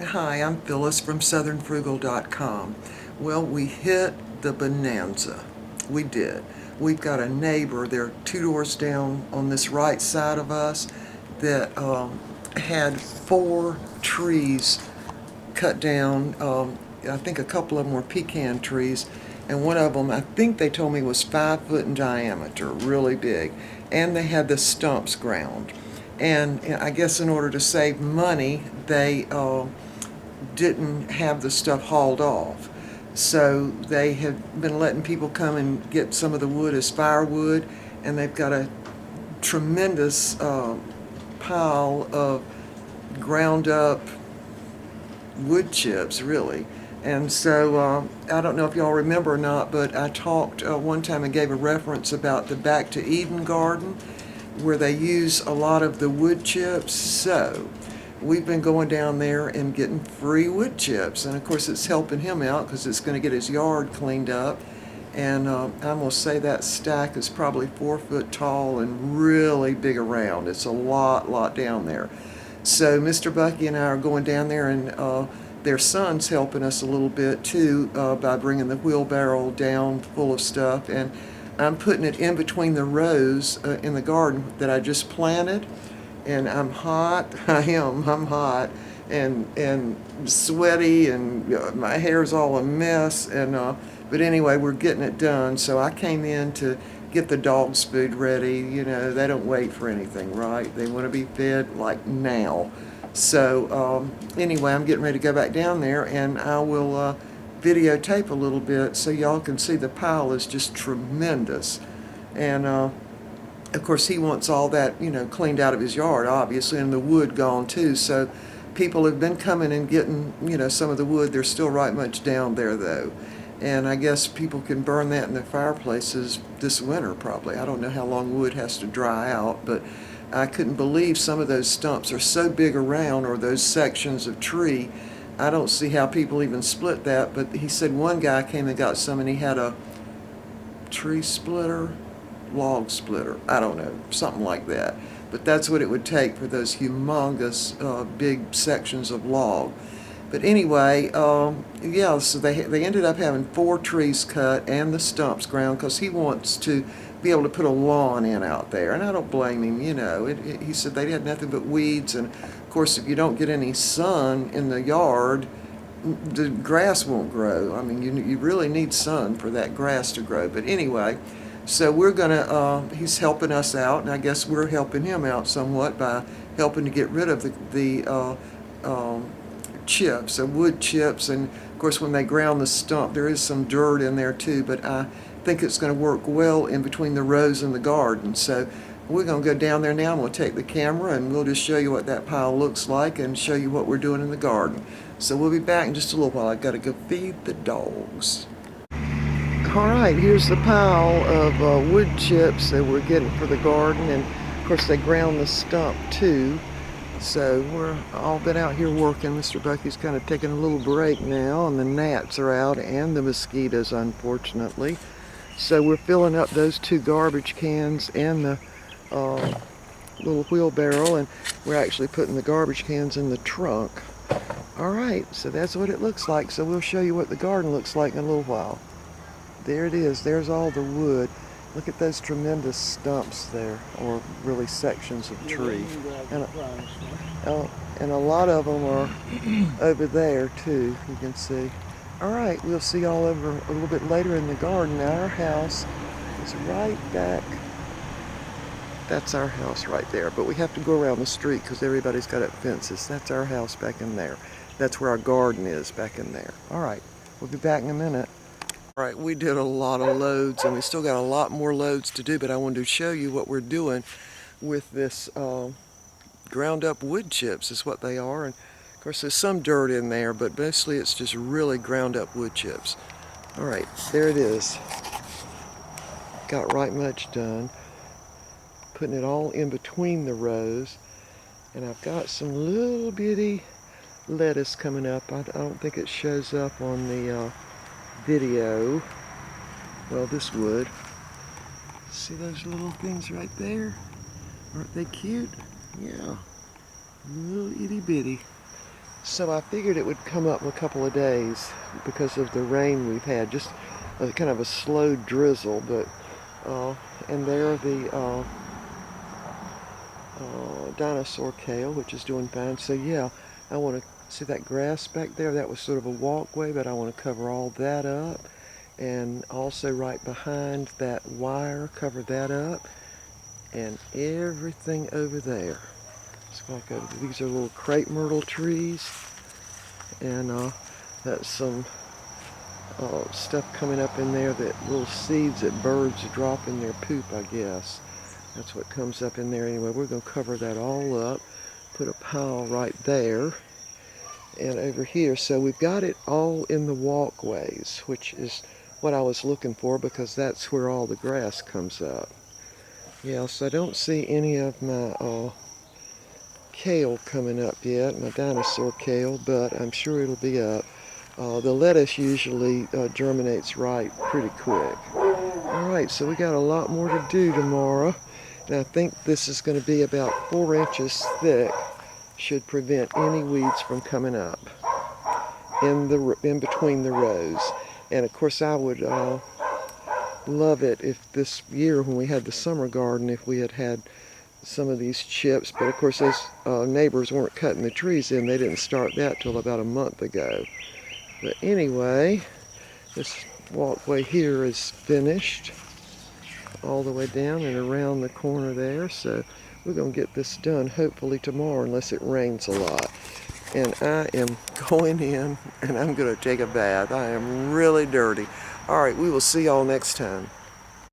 Hi, I'm Phyllis from southernfrugal.com. Well, we hit the bonanza. We did. We've got a neighbor, they're 2 doors down on this right side of us, that had 4 trees cut down. I think a couple of them were pecan trees, and one of them, I think they told me, was 5 foot in diameter, really big. And they had the stumps ground. And I guess in order to save money, they didn't have the stuff hauled off. So they have been letting people come and get some of the wood as firewood, and they've got a tremendous pile of ground up wood chips, really. And so I don't know if y'all remember or not, but I talked one time and gave a reference about the Back to Eden garden, where they use a lot of the wood chips. So we've been going down there and getting free wood chips, and of course it's helping him out because it's going to get his yard cleaned up. And I'm going to say that stack is probably 4 foot tall and really big around. It's a lot down there. So Mr. Bucky and I are going down there, and their son's helping us a little bit too by bringing the wheelbarrow down full of stuff. And I'm putting it in between the rows in the garden that I just planted. And I'm hot. I'm hot and sweaty, and my hair's all a mess. And but anyway, we're getting it done. So I came in to get the dogs' food ready. You know, they don't wait for anything, right? They want to be fed like now. So anyway, I'm getting ready to go back down there, and I will videotape a little bit so y'all can see the pile is just tremendous. And of course, he wants all that, cleaned out of his yard, obviously, and the wood gone too. So people have been coming and getting, some of the wood. They're still right much down there, though. And I guess people can burn that in their fireplaces this winter, probably. I don't know how long wood has to dry out, but I couldn't believe some of those stumps are so big around, or those sections of tree. I don't see how people even split that, but he said one guy came and got some, and he had a tree splitter, log splitter, I don't know, something like that. But that's what it would take for those humongous big sections of log. But anyway, yeah, so they ended up having 4 trees cut and the stumps ground because he wants to be able to put a lawn in out there. And I don't blame him, he said they had nothing but weeds. And of course, if you don't get any sun in the yard, the grass won't grow. I mean, you really need sun for that grass to grow. But anyway, so we're gonna, he's helping us out, and I guess we're helping him out somewhat by helping to get rid of the chips, wood chips. And of course, when they ground the stump, there is some dirt in there too, but I think it's going to work well in between the rows in the garden. So we're going to go down there now, and we'll take the camera, and we'll just show you what that pile looks like and show you what we're doing in the garden. So we'll be back in just a little while. I've got to go feed the dogs. All right, here's the pile of wood chips that we're getting for the garden, and of course they ground the stump too. So we're all been out here working. Mr. Bucky's kind of taking a little break now, and the gnats are out and the mosquitoes, unfortunately. So we're filling up those 2 garbage cans and the little wheelbarrow, and we're actually putting the garbage cans in the trunk. All right, so that's what it looks like. So we'll show you what the garden looks like in a little while. There it is. There's all the wood. Look at those tremendous stumps there, or really sections of tree. And a lot of them are over there too, you can see. All right, we'll see y'all over a little bit later in the garden. Our house is right back. That's our house right there, but we have to go around the street because everybody's got up fences. That's our house back in there. That's where our garden is, back in there. All right, we'll be back in a minute. All right, we did a lot of loads, and we still got a lot more loads to do, but I wanted to show you what we're doing with this ground up wood chips is what they are. And of course there's some dirt in there, but mostly it's just really ground up wood chips. All right, there it is. Got right much done. Putting it all in between the rows, and I've got some little bitty lettuce coming up. I don't think it shows up on the video. Well, this would. See those little things right there? Aren't they cute? Yeah. Little itty bitty. So I figured it would come up in a couple of days because of the rain we've had, just kind of a slow drizzle. But and there are the dinosaur kale, which is doing fine. So yeah, I want to see that grass back there. That was sort of a walkway, but I want to cover all that up, and also right behind that wire, cover that up, and everything over there. It's like these are little crepe myrtle trees, and that's some stuff coming up in there, that little seeds that birds drop in their poop, I guess. That's what comes up in there. Anyway, we're going to cover that all up, put a pile right there and over here. So we've got it all in the walkways, which is what I was looking for, because that's where all the grass comes up. Yeah, so I don't see any of my kale coming up yet, my dinosaur kale, but I'm sure it'll be up. The lettuce usually germinates right pretty quick. Alright, so we got a lot more to do tomorrow, and I think this is going to be about 4 inches thick. Should prevent any weeds from coming up in between the rows. And of course I would love it if this year, when we had the summer garden, if we had had some of these chips, but of course those neighbors weren't cutting the trees in. They didn't start that till about a month ago. But anyway, this walkway here is finished all the way down and around the corner there, so we're going to get this done hopefully tomorrow, unless it rains a lot. And I am going in and I'm going to take a bath. I am really dirty. All right, we will see y'all next time.